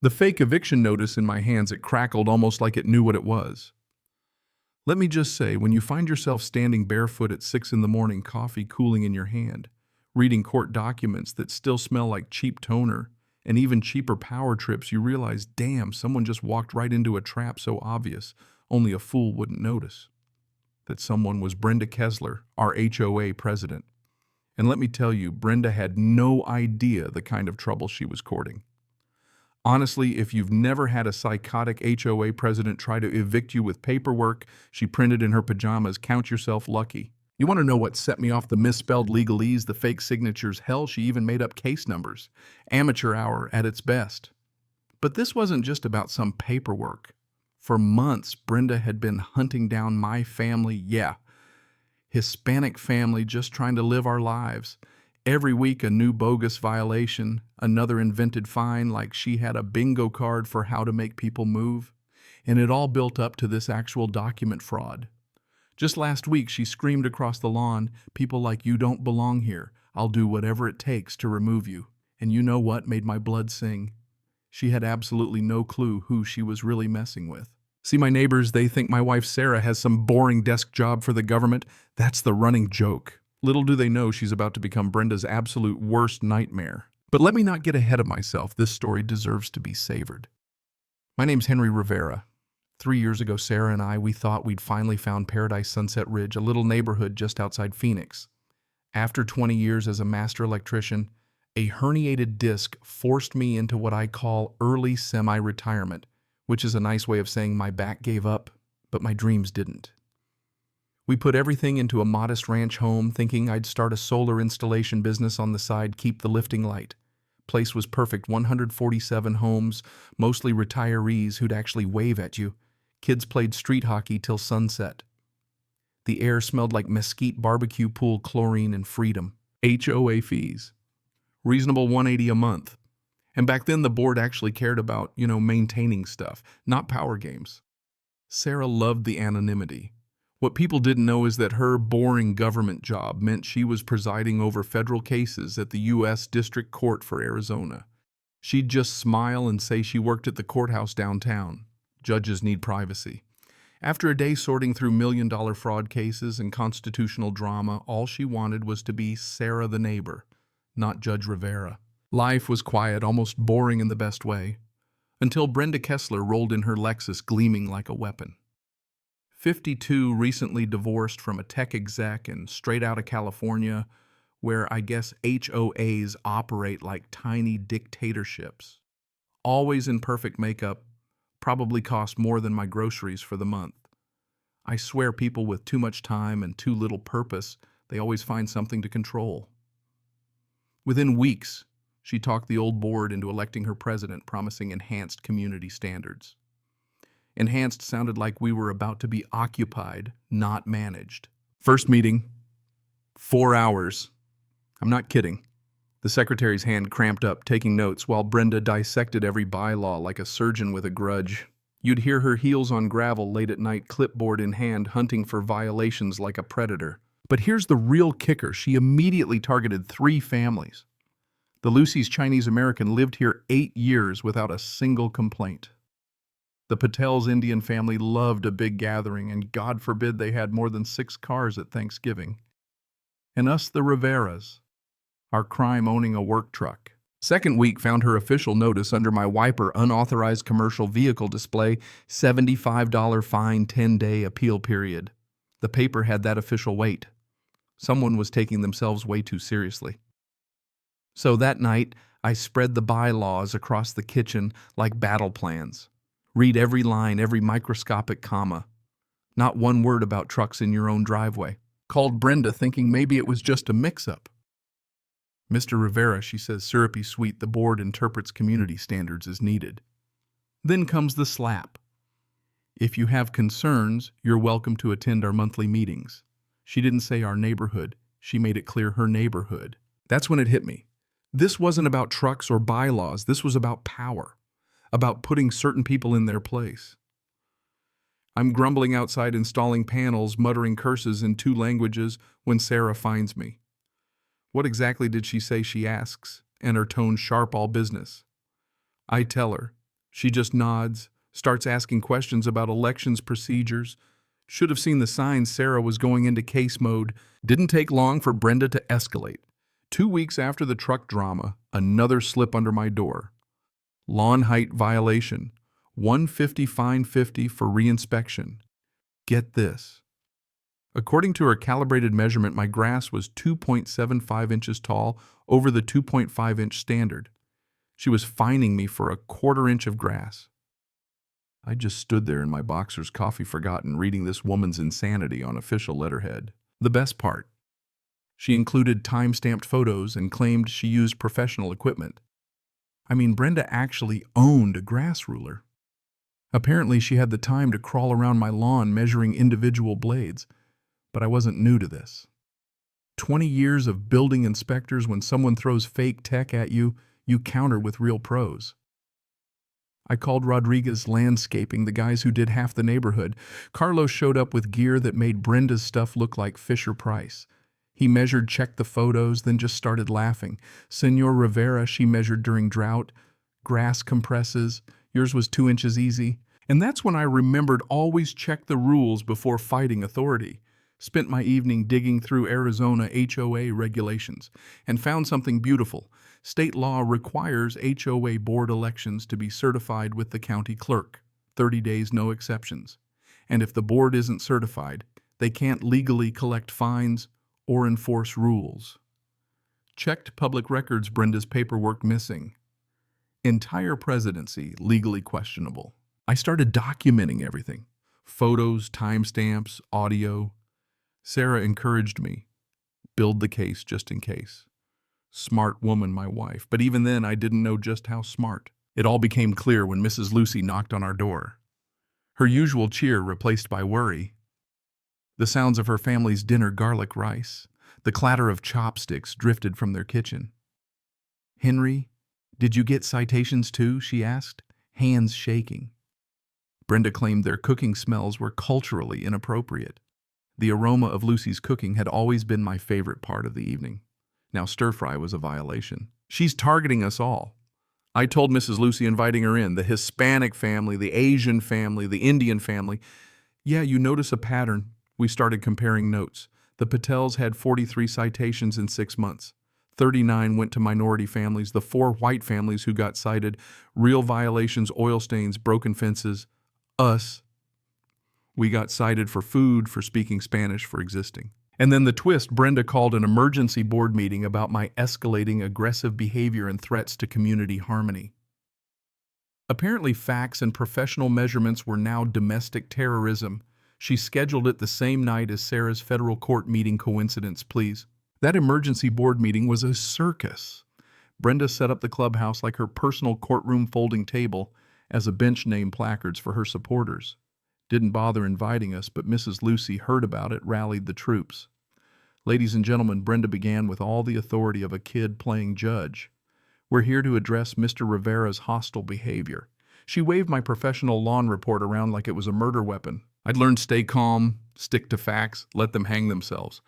The fake eviction notice in my hands, it crackled almost like it knew what it was. Let me just say, when you find yourself standing barefoot at 6 in the morning, coffee cooling in your hand, reading court documents that still smell like cheap toner, and even cheaper power trips, you realize, damn, someone just walked right into a trap so obvious, only a fool wouldn't notice. That someone was Brenda Kessler, our HOA president. And let me tell you, Brenda had no idea the kind of trouble she was courting. Honestly, if you've never had a psychotic HOA president try to evict you with paperwork she printed in her pajamas, count yourself lucky. You want to know what set me off? The misspelled legalese, the fake signatures. Hell, she even made up case numbers. Amateur hour at its best. But this wasn't just about some paperwork. For months, Brenda had been hunting down my family, Hispanic family, just trying to live our lives. Every week a new bogus violation, another invented fine, like she had a bingo card for how to make people move. And it all built up to this actual document fraud. Just last week she screamed across the lawn, "People like you don't belong here. I'll do whatever it takes to remove you." And you know what made my blood sing? She had absolutely no clue who she was really messing with. See, my neighbors, they think my wife Sarah has some boring desk job for the government. That's the running joke. Little do they know she's about to become Brenda's absolute worst nightmare. But let me not get ahead of myself. This story deserves to be savored. My name's Henry Rivera. 3 years ago, Sarah and we thought we'd finally found Paradise Sunset Ridge, a little neighborhood just outside Phoenix. After 20 years as a master electrician, a herniated disc forced me into what I call early semi-retirement, which is a nice way of saying my back gave up, but my dreams didn't. We put everything into a modest ranch home, thinking I'd start a solar installation business on the side, keep the lifting light. Place was perfect, 147 homes, mostly retirees who'd actually wave at you. Kids played street hockey till sunset. The air smelled like mesquite, barbecue pool, chlorine, and freedom. HOA fees. Reasonable $180 a month. And back then the board actually cared about, maintaining stuff, not power games. Sarah loved the anonymity. What people didn't know is that her boring government job meant she was presiding over federal cases at the U.S. District Court for Arizona. She'd just smile and say she worked at the courthouse downtown. Judges need privacy. After a day sorting through million-dollar fraud cases and constitutional drama, all she wanted was to be Sarah the neighbor, not Judge Rivera. Life was quiet, almost boring in the best way, until Brenda Kessler rolled in her Lexus gleaming like a weapon. 52, recently divorced from a tech exec and straight out of California, where I guess HOAs operate like tiny dictatorships. Always in perfect makeup, probably cost more than my groceries for the month. I swear people with too much time and too little purpose, they always find something to control. Within weeks, she talked the old board into electing her president, promising enhanced community standards. Enhanced sounded like we were about to be occupied, not managed. First meeting, 4 hours. I'm not kidding. The secretary's hand cramped up, taking notes, while Brenda dissected every bylaw like a surgeon with a grudge. You'd hear her heels on gravel late at night, clipboard in hand, hunting for violations like a predator. But here's the real kicker. She immediately targeted 3 families. The Lucy's Chinese American lived here 8 years without a single complaint. The Patel's Indian family loved a big gathering, and God forbid they had more than 6 cars at Thanksgiving. And us, the Riveras, our crime owning a work truck. Second week found her official notice under my wiper, unauthorized commercial vehicle display, $75 fine, 10-day appeal period. The paper had that official weight. Someone was taking themselves way too seriously. So that night, I spread the bylaws across the kitchen like battle plans. Read every line, every microscopic comma. Not one word about trucks in your own driveway. Called Brenda thinking maybe it was just a mix-up. "Mr. Rivera," she says, syrupy sweet, "the board interprets community standards as needed." Then comes the slap. "If you have concerns, you're welcome to attend our monthly meetings." She didn't say our neighborhood. She made it clear her neighborhood. That's when it hit me. This wasn't about trucks or bylaws. This was about power. About putting certain people in their place. I'm grumbling outside installing panels, muttering curses in 2 languages when Sarah finds me. "What exactly did she say?" she asks, and her tone sharp, all business. I tell her, She just nods, starts asking questions about elections procedures. Should have seen the signs Sarah was going into case mode. Didn't take long for Brenda to escalate. 2 weeks after the truck drama, another slip under my door. Lawn height violation. 150 fine 50 for reinspection. Get this. According to her calibrated measurement, my grass was 2.75 inches tall over the 2.5-inch standard. She was fining me for a quarter-inch of grass. I just stood there in my boxers, coffee forgotten, reading this woman's insanity on official letterhead. The best part, she included time-stamped photos and claimed she used professional equipment. I mean, Brenda actually owned a grass ruler. Apparently, she had the time to crawl around my lawn measuring individual blades, but I wasn't new to this. 20 years of building inspectors, when someone throws fake tech at you, you counter with real pros. I called Rodriguez Landscaping, the guys who did half the neighborhood. Carlos showed up with gear that made Brenda's stuff look like Fisher-Price. He measured, checked the photos, then just started laughing. Senor Rivera, she measured during drought. Grass compresses. Yours was 2 inches easy. And that's when I remembered, always check the rules before fighting authority. Spent my evening digging through Arizona HOA regulations and found something beautiful. State law requires HOA board elections to be certified with the county clerk. 30 days, no exceptions. And if the board isn't certified, they can't legally collect fines or enforce rules. Checked public records, Brenda's paperwork missing. Entire presidency legally questionable. I started documenting everything. Photos, timestamps, audio. Sarah encouraged me. Build the case just in case. Smart woman, my wife, but even then I didn't know just how smart. It all became clear when Mrs. Lucy knocked on our door. Her usual cheer replaced by worry. The sounds of her family's dinner garlic rice. The clatter of chopsticks drifted from their kitchen. "Henry, did you get citations too?" she asked, hands shaking. Brenda claimed their cooking smells were culturally inappropriate. The aroma of Lucy's cooking had always been my favorite part of the evening. Now stir-fry was a violation. "She's targeting us all." I told Mrs. Lucy, inviting her in, the Hispanic family, the Asian family, the Indian family. "Yeah, you notice a pattern." We started comparing notes. The Patels had 43 citations in 6 months. 39 went to minority families, the 4 white families who got cited, real violations, oil stains, broken fences. Us. We got cited for food, for speaking Spanish, for existing. And then the twist, Brenda called an emergency board meeting about my escalating aggressive behavior and threats to community harmony. Apparently facts and professional measurements were now domestic terrorism. She scheduled it the same night as Sarah's federal court meeting. Coincidence, please? That emergency board meeting was a circus. Brenda set up the clubhouse like her personal courtroom folding table as a bench name placards for her supporters. Didn't bother inviting us, but Mrs. Lucy heard about it, rallied the troops. "Ladies and gentlemen," Brenda began with all the authority of a kid playing judge. "We're here to address Mr. Rivera's hostile behavior." She waved my professional lawn report around like it was a murder weapon. I'd learned stay calm, stick to facts, let them hang themselves.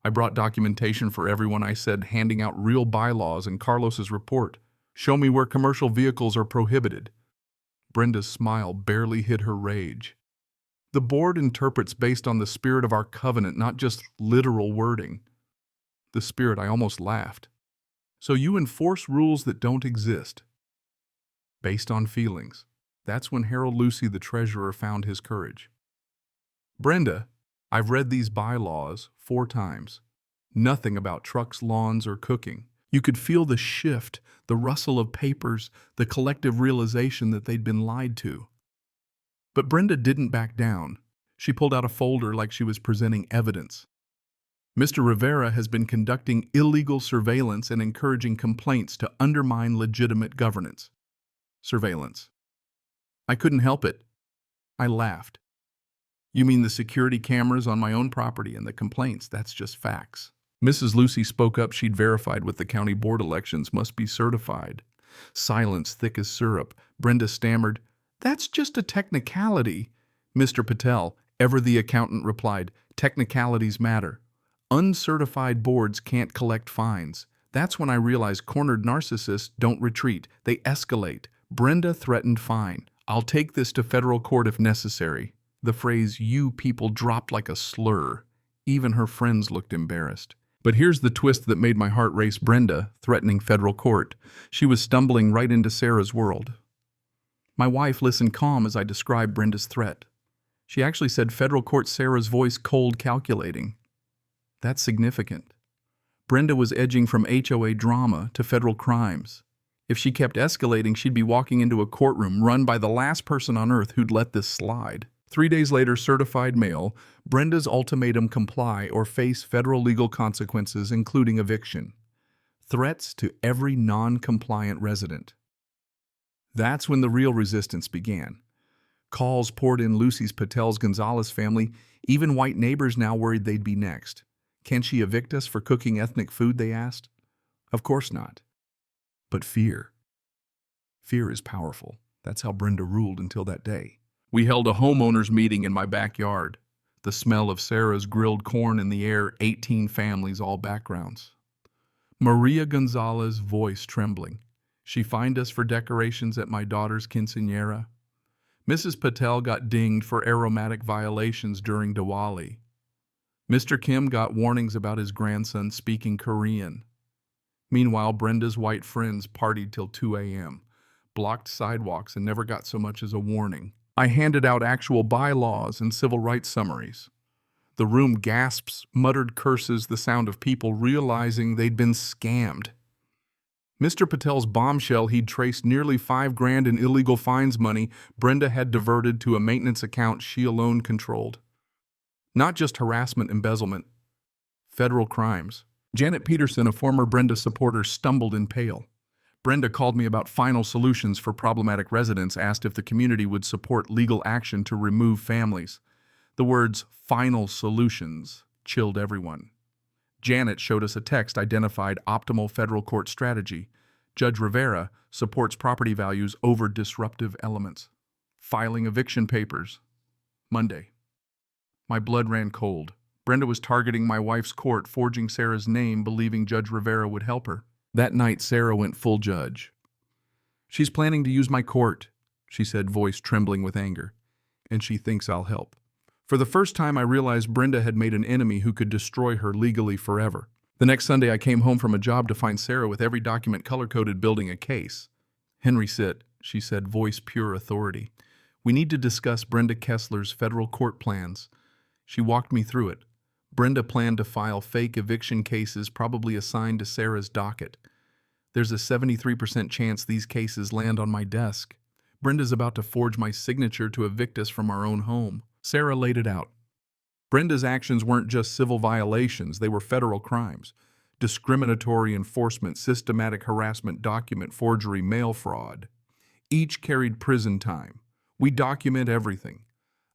I brought documentation for everyone, I said, handing out real bylaws and Carlos's report. "Show me where commercial vehicles are prohibited." Brenda's smile barely hid her rage. "The board interprets based on the spirit of our covenant, not just literal wording." The spirit, I almost laughed. "So you enforce rules that don't exist." Based on feelings. That's when Harold Lucy, the treasurer, found his courage. "Brenda, I've read these bylaws 4 times. Nothing about trucks, lawns, or cooking." You could feel the shift, the rustle of papers, the collective realization that they'd been lied to. But Brenda didn't back down. She pulled out a folder like she was presenting evidence. "Mr. Rivera has been conducting illegal surveillance and encouraging complaints to undermine legitimate governance." Surveillance. I couldn't help it. I laughed. "You mean the security cameras on my own property and the complaints? That's just facts." Mrs. Lucy spoke up. She'd verified with the county board elections, must be certified. Silence thick as syrup. Brenda stammered, "That's just a technicality." "Mr. Patel," ever the accountant replied, "technicalities matter. Uncertified boards can't collect fines." That's when I realized cornered narcissists don't retreat, they escalate. Brenda threatened fine. "I'll take this to federal court if necessary." The phrase "you people" dropped like a slur. Even her friends looked embarrassed. But here's the twist that made my heart race. Brenda threatening federal court. She was stumbling right into Sarah's world. My wife listened calm as I described Brenda's threat. She actually said federal court, Sarah's voice cold, calculating. That's significant. Brenda was edging from HOA drama to federal crimes. If she kept escalating, she'd be walking into a courtroom run by the last person on earth who'd let this slide. 3 days later, certified mail, Brenda's ultimatum: comply or face federal legal consequences, including eviction. Threats to every non-compliant resident. That's when the real resistance began. Calls poured in. Lucy's Patel's Gonzalez family, even white neighbors now worried they'd be next. Can she evict us for cooking ethnic food, they asked. Of course not. But fear. Fear is powerful. That's how Brenda ruled until that day. We held a homeowners meeting in my backyard. The smell of Sarah's grilled corn in the air, 18 families, all backgrounds. Maria Gonzalez, voice trembling. She fined us for decorations at my daughter's quinceañera. Mrs. Patel got dinged for aromatic violations during Diwali. Mr. Kim got warnings about his grandson speaking Korean. Meanwhile, Brenda's white friends partied till 2 a.m., blocked sidewalks, and never got so much as a warning. I handed out actual bylaws and civil rights summaries. The room gasps, muttered curses, the sound of people realizing they'd been scammed. Mr. Patel's bombshell: he'd traced nearly $5,000 in illegal fines money Brenda had diverted to a maintenance account she alone controlled. Not just harassment, embezzlement, federal crimes. Janet Peterson, a former Brenda supporter, stumbled in pale. Brenda called me about final solutions for problematic residents, asked if the community would support legal action to remove families. The words "final solutions" chilled everyone. Janet showed us a text identified optimal federal court strategy. Judge Rivera supports property values over disruptive elements. Filing eviction papers. Monday. My blood ran cold. Brenda was targeting my wife's court, forging Sarah's name, believing Judge Rivera would help her. That night, Sarah went full judge. "She's planning to use my court," she said, voice trembling with anger. "And she thinks I'll help." For the first time, I realized Brenda had made an enemy who could destroy her legally forever. The next Sunday, I came home from a job to find Sarah with every document color-coded, building a case. "Henry, sit," she said, voice pure authority. "We need to discuss Brenda Kessler's federal court plans." She walked me through it. Brenda planned to file fake eviction cases, probably assigned to Sarah's docket. "There's a 73% chance these cases land on my desk. Brenda's about to forge my signature to evict us from our own home." Sarah laid it out. Brenda's actions weren't just civil violations, they were federal crimes. Discriminatory enforcement, systematic harassment, document forgery, mail fraud. Each carried prison time. "We document everything.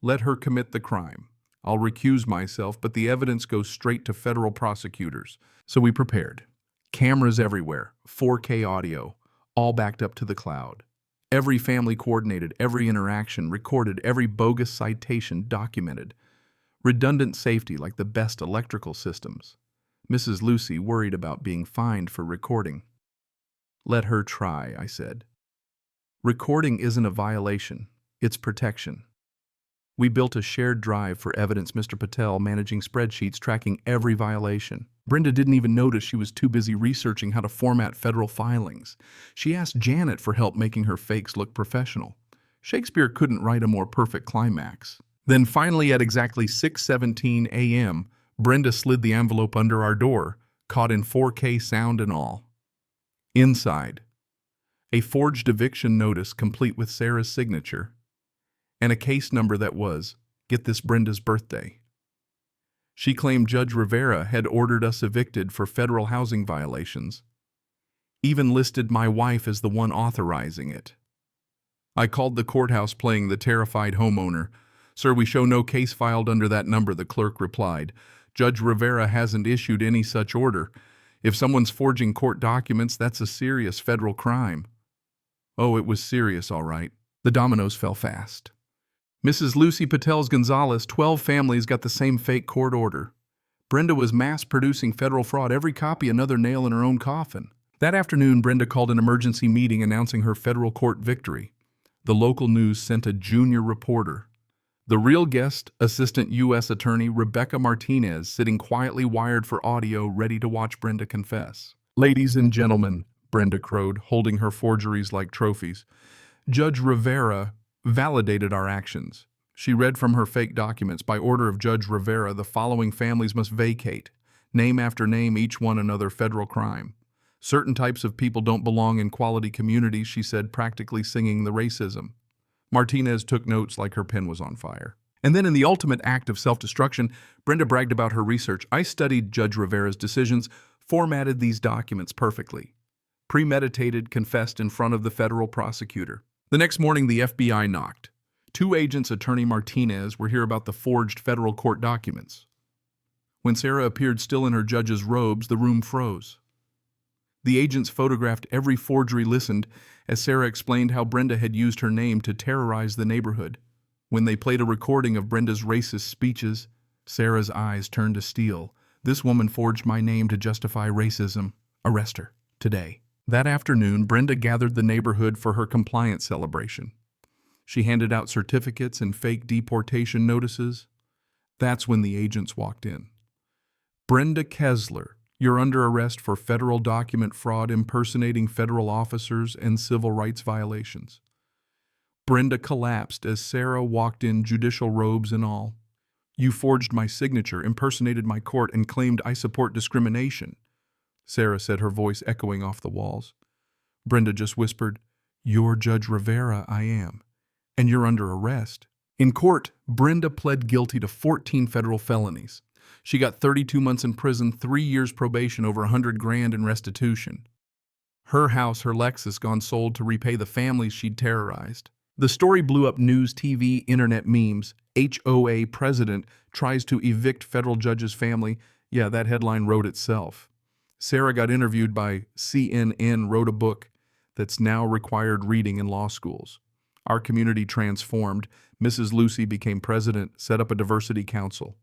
Let her commit the crime. I'll recuse myself, but the evidence goes straight to federal prosecutors." So we prepared. Cameras everywhere, 4K audio, all backed up to the cloud. Every family coordinated, every interaction recorded, every bogus citation documented. Redundant safety like the best electrical systems. Mrs. Lucy worried about being fined for recording. "Let her try," I said. "Recording isn't a violation, it's protection." We built a shared drive for evidence, Mr. Patel managing spreadsheets tracking every violation. Brenda didn't even notice, she was too busy researching how to format federal filings. She asked Janet for help making her fakes look professional. Shakespeare couldn't write a more perfect climax. Then finally, at exactly 6:17 a.m., Brenda slid the envelope under our door, caught in 4K sound and all. Inside, a forged eviction notice complete with Sarah's signature, and a case number that was, get this, Brenda's birthday. She claimed Judge Rivera had ordered us evicted for federal housing violations, even listed my wife as the one authorizing it. I called the courthouse, playing the terrified homeowner. "Sir, we show no case filed under that number," the clerk replied. "Judge Rivera hasn't issued any such order. If someone's forging court documents, that's a serious federal crime." Oh, it was serious, all right. The dominoes fell fast. Mrs. Lucy Patel's Gonzalez, 12 families got the same fake court order. Brenda was mass-producing federal fraud, every copy another nail in her own coffin. That afternoon, Brenda called an emergency meeting announcing her federal court victory. The local news sent a junior reporter. The real guest, Assistant U.S. Attorney Rebecca Martinez, sitting quietly wired for audio, ready to watch Brenda confess. "Ladies and gentlemen," Brenda crowed, holding her forgeries like trophies, "Judge Rivera validated our actions." She read from her fake documents. "By order of Judge Rivera, the following families must vacate. Name after name, each one another federal crime. Certain types of people don't belong in quality communities," she said, practically singing the racism. Martinez took notes like her pen was on fire. And then in the ultimate act of self-destruction, Brenda bragged about her research. "I studied Judge Rivera's decisions, formatted these documents perfectly. Premeditated, confessed in front of the federal prosecutor." The next morning, the FBI knocked. Two agents, Attorney Martinez, were here about the forged federal court documents. When Sarah appeared still in her judge's robes, the room froze. The agents photographed every forgery, listened as Sarah explained how Brenda had used her name to terrorize the neighborhood. When they played a recording of Brenda's racist speeches, Sarah's eyes turned to steel. "This woman forged my name to justify racism. Arrest her today." That afternoon, Brenda gathered the neighborhood for her compliance celebration. She handed out certificates and fake deportation notices. That's when the agents walked in. "Brenda Kessler, you're under arrest for federal document fraud, impersonating federal officers, and civil rights violations." Brenda collapsed as Sarah walked in, judicial robes and all. "You forged my signature, impersonated my court, and claimed I support discrimination," Sarah said, her voice echoing off the walls. Brenda just whispered, "You're Judge Rivera, I am, and you're under arrest." In court, Brenda pled guilty to 14 federal felonies. She got 32 months in prison, 3 years probation, over $100,000 in restitution. Her house, her Lexus, gone sold to repay the families she'd terrorized. The story blew up news, TV, internet memes. HOA president tries to evict federal judge's family. Yeah, that headline wrote itself. Sarah got interviewed by CNN, wrote a book that's now required reading in law schools. Our community transformed. Mrs. Lucy became president, set up a diversity council.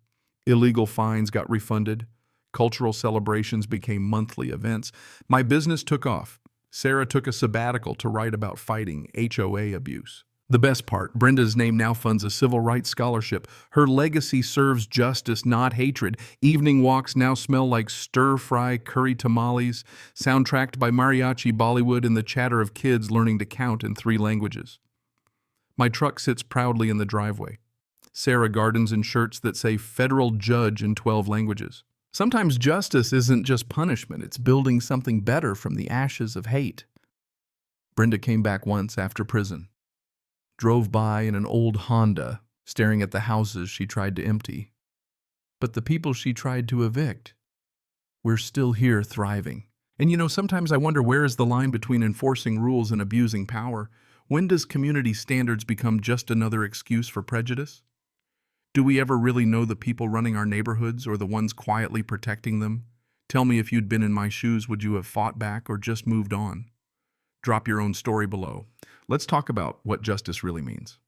Illegal fines got refunded. Cultural celebrations became monthly events. My business took off. Sarah took a sabbatical to write about fighting HOA abuse. The best part, Brenda's name now funds a civil rights scholarship. Her legacy serves justice, not hatred. Evening walks now smell like stir-fry curry tamales, soundtracked by mariachi Bollywood and the chatter of kids learning to count in 3 languages. My truck sits proudly in the driveway. Sarah gardens in shirts that say federal judge in 12 languages. Sometimes justice isn't just punishment, it's building something better from the ashes of hate. Brenda came back once after prison. Drove by in an old Honda, staring at the houses she tried to empty. But the people she tried to evict, we're still here thriving. And sometimes I wonder, where is the line between enforcing rules and abusing power? When does community standards become just another excuse for prejudice? Do we ever really know the people running our neighborhoods or the ones quietly protecting them? Tell me, if you'd been in my shoes, would you have fought back or just moved on? Drop your own story below. Let's talk about what justice really means.